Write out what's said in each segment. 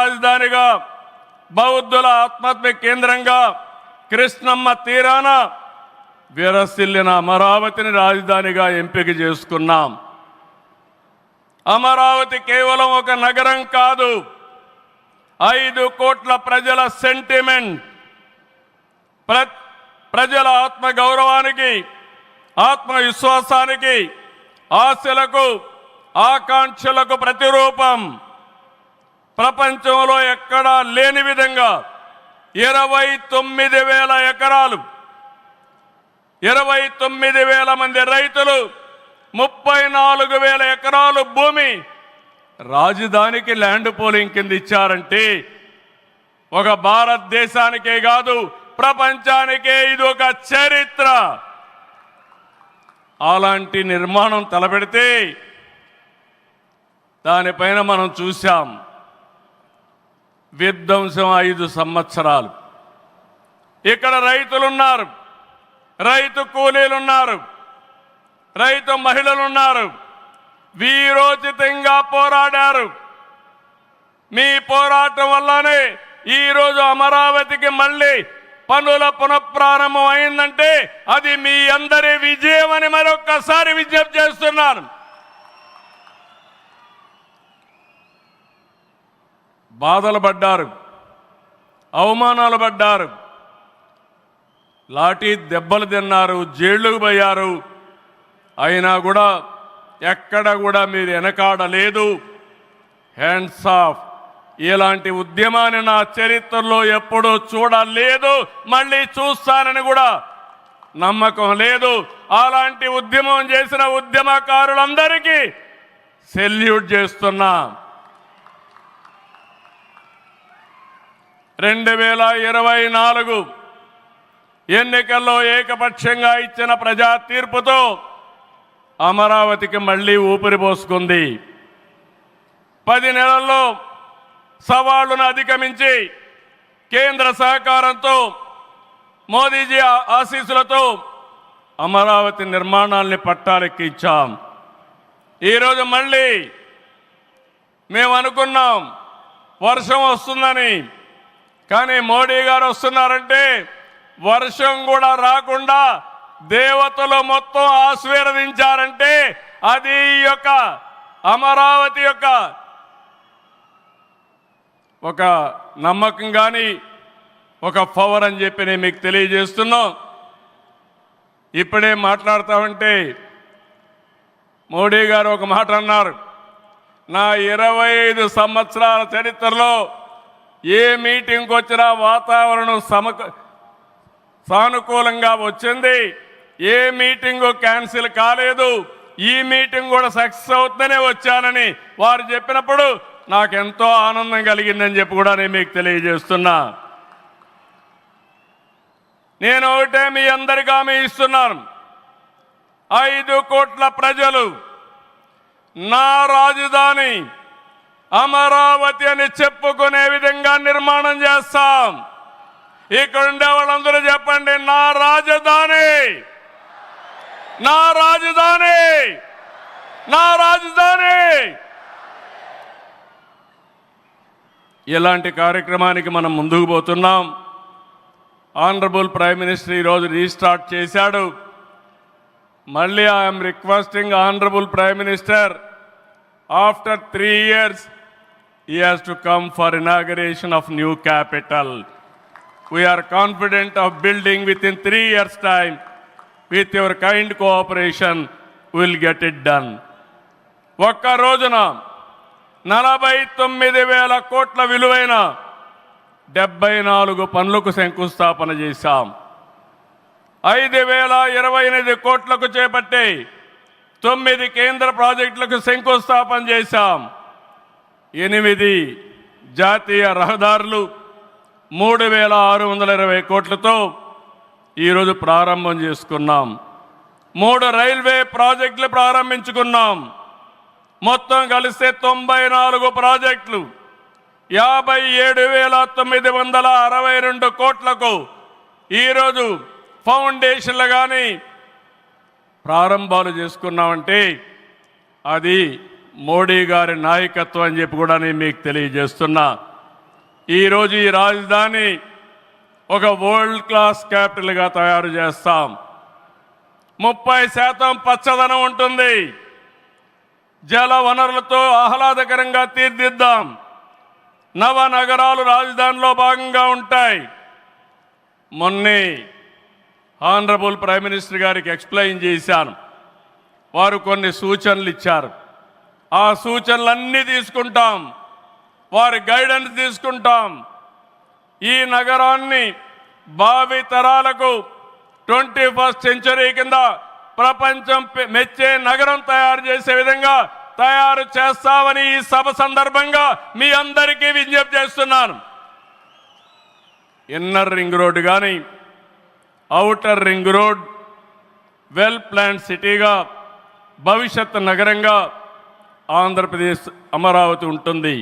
రాజధానిగా, బౌద్ధుల ఆత్మహత్య కేంద్రంగా కృష్ణమ్మ తీరాన విరసిల్లిన అమరావతిని రాజధానిగా ఎంపిక చేసుకున్నాం. అమరావతి కేవలం ఒక నగరం కాదు, 5 కోట్ల ప్రజల సెంటిమెంట్. ప్రజల ఆత్మగౌరవానికి, ఆత్మవిశ్వాసానికి, ఆశలకు, ఆకాంక్షలకు ప్రతిరూపం. ప్రపంచంలో ఎక్కడా లేని విధంగా 29,000 ఎకరాలు, 29,000 మంది రైతులు, 34,000 ఎకరాలు భూమి రాజధానికి ల్యాండ్ పోలింగ్ కింద ఇచ్చారంటే ఒక భారతదేశానికే కాదు ప్రపంచానికే ఇది ఒక చరిత్ర. అలాంటి నిర్మాణం తలపెడితే దానిపైన మనం చూశాం విధ్వంసం 5 సంవత్సరాలు. ఇక్కడ రైతులున్నారు, రైతు కూలీలున్నారు, రైతు మహిళలున్నారు, వీరోచితంగా పోరాడారు. మీ పోరాటం వల్లనే ఈరోజు అమరావతికి మళ్ళీ పనుల పునఃప్రారంభం అయిందంటే అది మీ అందరి విజయం అని మరొక్కసారి విజ్ఞప్తి చేస్తున్నాను. బాధలు పడ్డారు, అవమానాలు పడ్డారు, లాఠీ దెబ్బలు తిన్నారు, జైళ్లకు పోయారు. అయినా కూడా ఎక్కడ కూడా మీరు వెనకాడలేదు. Hands of. ఇలాంటి ఉద్యమాన్ని నా చరిత్రలో ఎప్పుడూ చూడలేదు, మళ్ళీ చూస్తానని కూడా నమ్మకం లేదు. అలాంటి ఉద్యమం చేసిన ఉద్యమకారులందరికీ సెల్యూట్ చేస్తున్నా. 2024 ఎన్నికల్లో ఏకపక్షంగా ఇచ్చిన ప్రజా తీర్పుతో అమరావతికి మళ్ళీ ఊపిరి పోసుకుంది. 10 నెలల్లో సవాళ్లను అధిగమించి కేంద్ర సహకారంతో, మోదీజీ ఆశీస్సులతో అమరావతి నిర్మాణాల్ని పట్టాలెక్కించాం. ఈరోజు మళ్ళీ మేము అనుకున్నాం వర్షం వస్తుందని, కానీ మోడీ గారు వస్తున్నారంటే వర్షం కూడా రాకుండా దేవతలు మొత్తం ఆశీర్వదించారంటే అది ఈ యొక్క అమరావతి యొక్క ఒక నమ్మకం కానీ ఒక పవర్ అని చెప్పి నేను మీకు తెలియజేస్తున్నాం. ఇప్పుడే మాట్లాడుతామంటే మోడీ గారు ఒక మాట అన్నారు, నా 25 సంవత్సరాల చరిత్రలో ఏ మీటింగ్కి వచ్చినా వాతావరణం సానుకూలంగా వచ్చింది, ఏ మీటింగు క్యాన్సిల్ కాలేదు, ఈ మీటింగ్ కూడా సక్సెస్ అవుతుందనే వచ్చానని వారు చెప్పినప్పుడు నాకెంతో ఆనందం కలిగిందని చెప్పి కూడా నేను మీకు తెలియజేస్తున్నా. నేను ఒకటే మీ అందరికీ హామీ ఇస్తున్నాను, 5 కోట్ల ప్రజలు నా రాజధాని అమరావతి అని చెప్పుకునే విధంగా నిర్మాణం చేస్తాం. ఇక్కడ ఉండే వాళ్ళందరూ చెప్పండి, నా రాజధాని, నా రాజధాని, నా రాజధాని. ఇలాంటి కార్యక్రమానికి మనం ముందుకు పోతున్నాం. ఆనరబుల్ ప్రైమ్ మినిస్టర్ ఈరోజు రీస్టార్ట్ చేశాడు. మళ్ళీ I'm requesting honourable prime minister, after 3 years he has to come for inauguration of new capital. We are confident of building within 3 years time. With your kind cooperation we will get it done. ఒక్క రోజున 49,000 కోట్ల విలువైన 74 పనులకు శంకుస్థాపన చేశాం. 5,028 కోట్లకు చేపట్టి 9 కేంద్ర ప్రాజెక్టులకు శంకుస్థాపన చేశాం. 8 జాతీయ రహదారులు 3,620 కోట్లతో ఈరోజు ప్రారంభం చేసుకున్నాం. 3 రైల్వే ప్రాజెక్టులు ప్రారంభించుకున్నాం. మొత్తం కలిస్తే 94 ప్రాజెక్టులు 57,962 కోట్లకు ఈరోజు ఫౌండేషన్లు కానీ ప్రారంభాలు చేసుకున్నామంటే అది మోడీ గారి నాయకత్వం అని చెప్పి కూడా నేను మీకు తెలియజేస్తున్నా. ఈరోజు ఈ రాజధాని ఒక వరల్డ్ క్లాస్ క్యాపిటల్గా తయారు చేస్తాం. 30% పచ్చదనం ఉంటుంది. జల వనరులతో ఆహ్లాదకరంగా తీర్చిదిద్దాం. నవ నగరాలు రాజధానిలో భాగంగా ఉంటాయి. మొన్నే ఆనరబుల్ ప్రైమ్ మినిస్టర్ గారికి ఎక్స్ప్లెయిన్ చేశాను. వారు కొన్ని సూచనలు ఇచ్చారు. ఆ సూచనలన్నీ తీసుకుంటాం. వారి గైడెన్స్ తీసుకుంటాం. ఈ నగరాన్ని భావి తరాలకు 21st సెంచరీ కింద ప్రపంచం మెచ్చే నగరం తయారు చేసే విధంగా తయారు చేస్తామని ఈ సభ సందర్భంగా మీ అందరికీ విజ్ఞప్తి చేస్తున్నాను. ఇన్నర్ రింగ్ రోడ్ కానీ outer ring road well plan సిటీగా భవిష్యత్ నగరంగా ఆంధ్రప్రదేశ్ అమరావతి ఉంటుంది.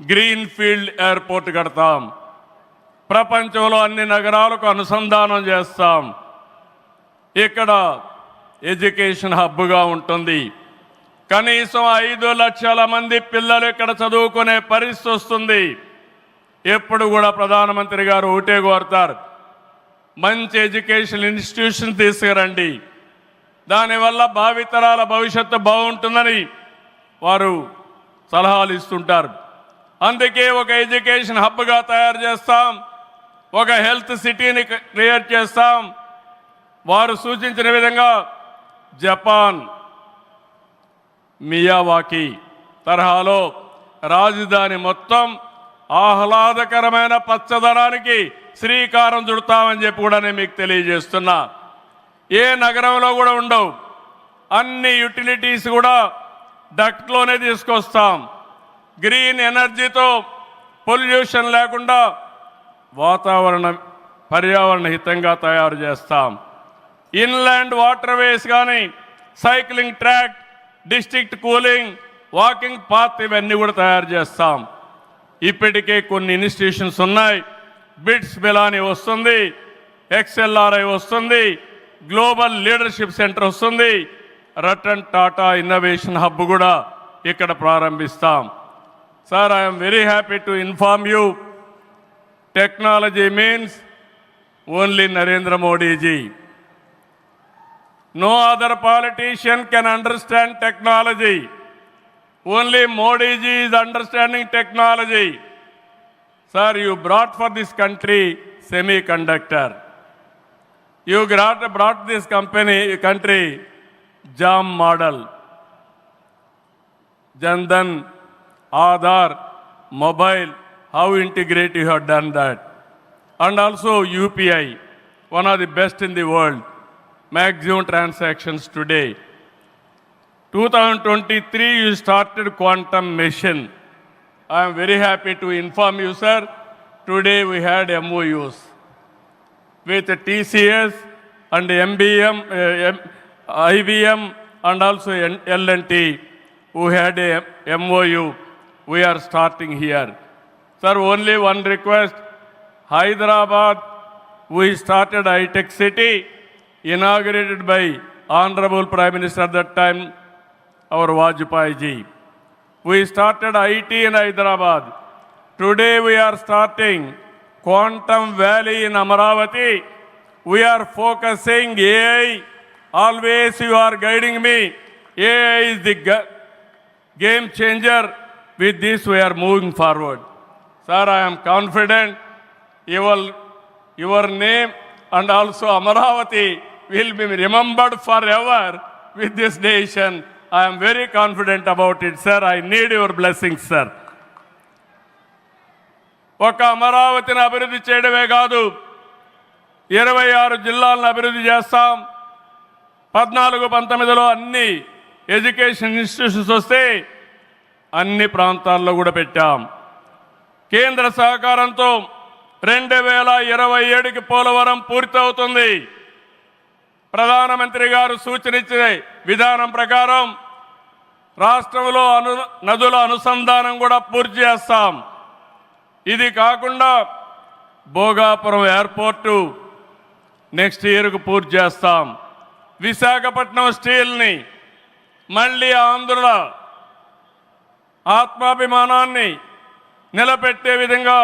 గ్రీన్ ఫీల్డ్ ఎయిర్పోర్ట్ కడతాం. ప్రపంచంలో అన్ని నగరాలకు అనుసంధానం చేస్తాం. ఇక్కడ ఎడ్యుకేషన్ హబ్గా ఉంటుంది. కనీసం 5 లక్షల మంది పిల్లలు ఇక్కడ చదువుకునే పరిస్థితి వస్తుంది. ఎప్పుడు కూడా ప్రధానమంత్రి గారు ఒకటే కోరుతారు, మంచి ఎడ్యుకేషన్ ఇన్స్టిట్యూషన్ తీసుకురండి, దానివల్ల భావితరాల భవిష్యత్తు బాగుంటుందని వారు సలహాలు ఇస్తుంటారు. అందుకే ఒక ఎడ్యుకేషన్ హబ్గా తయారు చేస్తాం. ఒక హెల్త్ సిటీని క్రియేట్ చేస్తాం. వారు సూచించిన విధంగా జపాన్ మియావాకి తరహాలో రాజధాని మొత్తం ఆహ్లాదకరమైన పచ్చదనానికి శ్రీకారం చుడతామని చెప్పి కూడా నేను మీకు తెలియజేస్తున్నా. ఏ నగరంలో కూడా ఉండవు. అన్ని యుటిలిటీస్ కూడా డక్ట్లోనే తీసుకొస్తాం. గ్రీన్ ఎనర్జీతో పొల్యూషన్ లేకుండా పర్యావరణ హితంగా తయారు చేస్తాం. ఇన్లాండ్ వాటర్ వేస్ కానీ cycling track, district cooling, walking path ఇవన్నీ కూడా తయారు చేస్తాం. ఇప్పటికే కొన్ని ఇన్స్టిట్యూషన్స్ ఉన్నాయి. బిట్స్ బిలాని వస్తుంది, XLRI వస్తుంది, గ్లోబల్ లీడర్షిప్ సెంటర్ వస్తుంది, రతన్ టాటా ఇన్నోవేషన్ హబ్ కూడా ఇక్కడ ప్రారంభిస్తాం. Sir, I am very happy to inform you, technology means only Narendra Modi ji. No other politician can understand technology. Only Modi ji is understanding technology. Sir, you brought for this country semiconductor. You brought this country JAM model. Jandan, Aadhaar, mobile, how integrate you have done that. And also UPI, one of the best in the world. Maximum transactions today. 2023 you started quantum mission. I am very happy to inform you, sir. Today we had MOUs with TCS and MBM, IBM and also L&T who had a MOU. We are starting here. Sir, only one request. Hyderabad, we started high-tech city, inaugurated by Honorable Prime Minister at that time, our Vajpayee ji. We started IT in Hyderabad. Today we are starting Quantum Valley in Amaravati. We are focusing AI. Always you are guiding me. AI is the game changer. With this we are moving forward. Sir, I am confident your name and also Amaravati will be remembered forever with this nation. I am very confident about it, sir. I need your blessings, sir. ఒక అమరావతిని అభివృద్ధి చేయడమే కాదు, 26 జిల్లాలను అభివృద్ధి చేస్తాం. 14-19లో అన్ని education institutions వస్తే అన్ని ప్రాంతాల్లో కూడా పెట్టాం. కేంద్ర సహకారంతో 2027కి పోలవరం పూర్తవుతుంది. ప్రధానమంత్రి గారు సూచనిచ్చే విధానం ప్రకారం రాష్ట్రంలో నదుల అనుసంధానం కూడా పూర్తి చేస్తాం. ఇది కాకుండా భోగాపురం ఎయిర్పోర్టు నెక్స్ట్ ఇయర్కు పూర్తి చేస్తాం. విశాఖపట్నం స్టీల్ని మళ్ళీ ఆంధ్రుల ఆత్మాభిమానాన్ని నిలబెట్టే విధంగా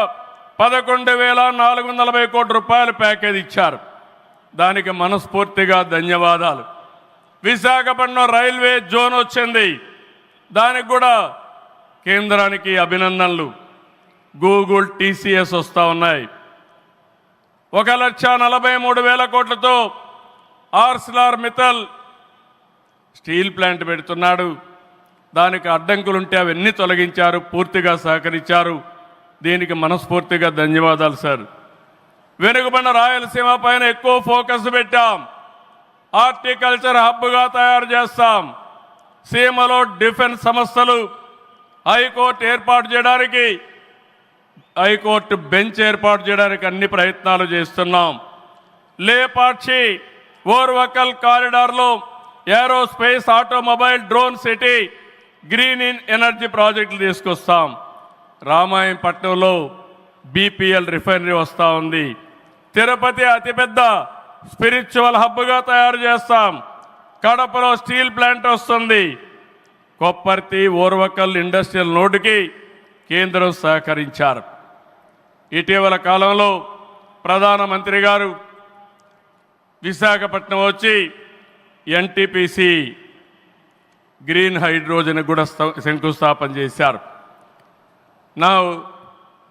11,440 కోట్ల రూపాయల ప్యాకేజ్ ఇచ్చారు. దానికి మనస్ఫూర్తిగా ధన్యవాదాలు. విశాఖపట్నం రైల్వే జోన్ వచ్చింది, దానికి కూడా కేంద్రానికి అభినందనలు. గూగుల్, టీసీఎస్ వస్తూ ఉన్నాయి. 1,43,000 కోట్లతో ఆర్సిలార్ మిత్తల్ స్టీల్ ప్లాంట్ పెడుతున్నాడు. దానికి అడ్డంకులుంటే అవన్నీ తొలగించారు, పూర్తిగా సహకరించారు. దీనికి మనస్ఫూర్తిగా ధన్యవాదాలు సార్. వెనుకబడిన రాయలసీమ పైన ఎక్కువ ఫోకస్ పెట్టాం. హార్టికల్చర్ హబ్గా తయారు చేస్తాం. సీమలో డిఫెన్స్ సంస్థలు, హైకోర్టు ఏర్పాటు చేయడానికి, హైకోర్టు బెంచ్ ఏర్పాటు చేయడానికి అన్ని ప్రయత్నాలు చేస్తున్నాం. లేపాక్షి ఓర్వకల్ కారిడార్లో aerospace, automobile, drone city, green energy ప్రాజెక్టులు తీసుకొస్తాం. రామాయంపట్నంలో బీపీఎల్ రిఫైనరీ వస్తూ ఉంది. తిరుపతి అతిపెద్ద స్పిరిచువల్ హబ్గా తయారు చేస్తాం. కడపలో స్టీల్ ప్లాంట్ వస్తుంది. కొప్పర్తి, ఓర్వకల్ ఇండస్ట్రియల్ నోటుకి కేంద్రం సహకరించారు. ఇటీవల కాలంలో ప్రధానమంత్రి గారు విశాఖపట్నం వచ్చి ఎన్టీపీసీ గ్రీన్ హైడ్రోజన్ కూడా శంకుస్థాపన చేశారు.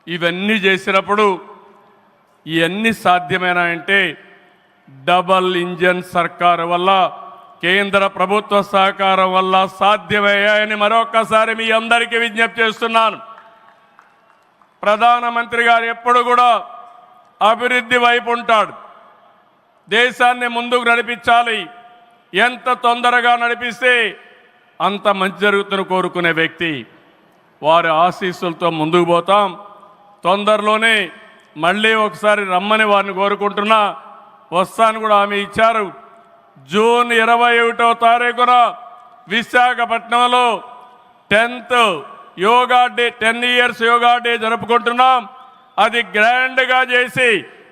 ఇవన్నీ చేసినప్పుడు ఇవన్నీ సాధ్యమేనా అంటే డబల్ ఇంజన్ సర్కారు వల్ల, కేంద్ర ప్రభుత్వ సహకారం వల్ల సాధ్యమయ్యాయని మరొక్కసారి మీ అందరికీ విజ్ఞప్తి చేస్తున్నాను. ప్రధానమంత్రి గారు ఎప్పుడు కూడా అభివృద్ధి వైపు ఉంటాడు. దేశాన్ని ముందుకు నడిపించాలి. ఎంత తొందరగా నడిపిస్తే అంత మంచి జరుగుతుందని కోరుకునే వ్యక్తి. వారి ఆశీస్సులతో ముందుకు పోతాం. తొందరలోనే మళ్ళీ ఒకసారి రమ్మని వారిని కోరుకుంటున్నా. వస్తాను కూడా హామీ ఇచ్చారు. జూన్ 21వ తారీఖున విశాఖపట్నంలో 10th yoga day, 10 years yoga day జరుపుకుంటున్నాం. అది గ్రాండ్గా చేసి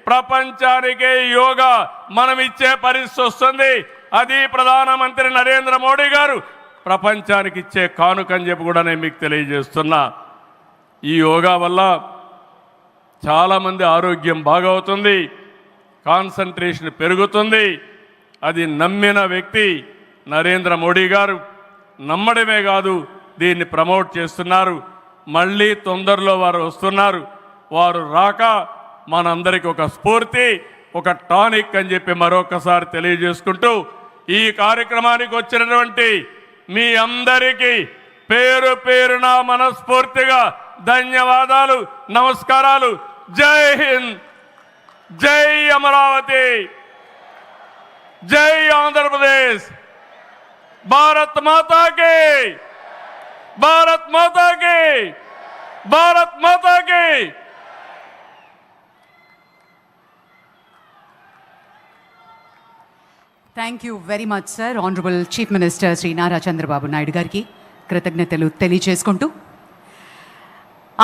ప్రపంచానికే యోగా మనం ఇచ్చే పరిస్థితి వస్తుంది. అది ప్రధానమంత్రి నరేంద్ర మోడీ గారు ప్రపంచానికి ఇచ్చే కానుకని చెప్పి కూడా నేను మీకు తెలియజేస్తున్నా. ఈ యోగా వల్ల చాలామంది ఆరోగ్యం బాగవుతుంది, కాన్సంట్రేషన్ పెరుగుతుంది. అది నమ్మిన వ్యక్తి నరేంద్ర మోడీ గారు. నమ్మడమే కాదు, దీన్ని ప్రమోట్ చేస్తున్నారు. మళ్ళీ తొందరలో వారు వస్తున్నారు. వారు రాక మనందరికీ ఒక స్ఫూర్తి, ఒక టానిక్ అని చెప్పి మరొకసారి తెలియజేసుకుంటూ ఈ కార్యక్రమానికి వచ్చినటువంటి మీ అందరికీ పేరు పేరున మనస్ఫూర్తిగా ధన్యవాదాలు, నమస్కారాలు. జై హింద్, జై అమరావతి, జై ఆంధ్రప్రదేశ్. భారత్ మాతా కి, భారత్ మాతా కి, భారత్ మాతా కి. Thank you very much sir. Honourable chief minister Shri Nara Chandrababu Naidu గారికి కృతజ్ఞతలు తెలియజేసుకుంటూ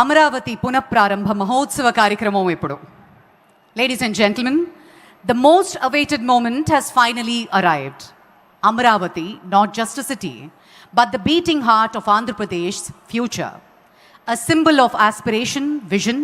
అమరావతి పునఃప్రారంభ మహోత్సవ కార్యక్రమం ఇప్పుడు. Ladies and gentlemen, the most awaited moment has finally arrived. Amaravati, not just a city, but the beating heart of Andhra Pradesh's future. A symbol of aspiration, vision,